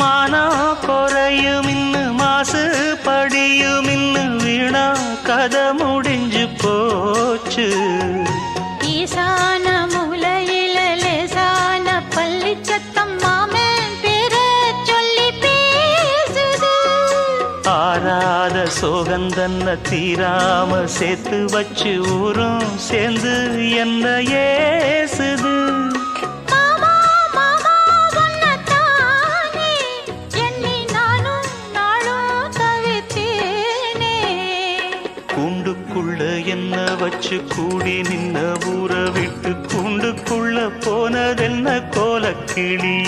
மானா குறையும் இன்னு மாசு படியும் இன்னு வீணா கதை முடிஞ்சு போச்சு. ஈசான மூலையில லேசான பள்ளி சத்தம் மாமன் பேர சொல்லி பேசுது. ஆறாத சோகந்தன்ன தீராம சேர்த்து வச்சு ஊரும் சேர்ந்து என்ன ஏசுது. மாமா மாமா உன்னத்தானே எண்ணி நானும் நாளும் தவித்தேனே. கூண்டுக்குள்ள என்ன வச்சு கூடி நின்ன ஊரை விட்டு கூண்டுக்குள்ள போனதென்ன கோலக்கிளி.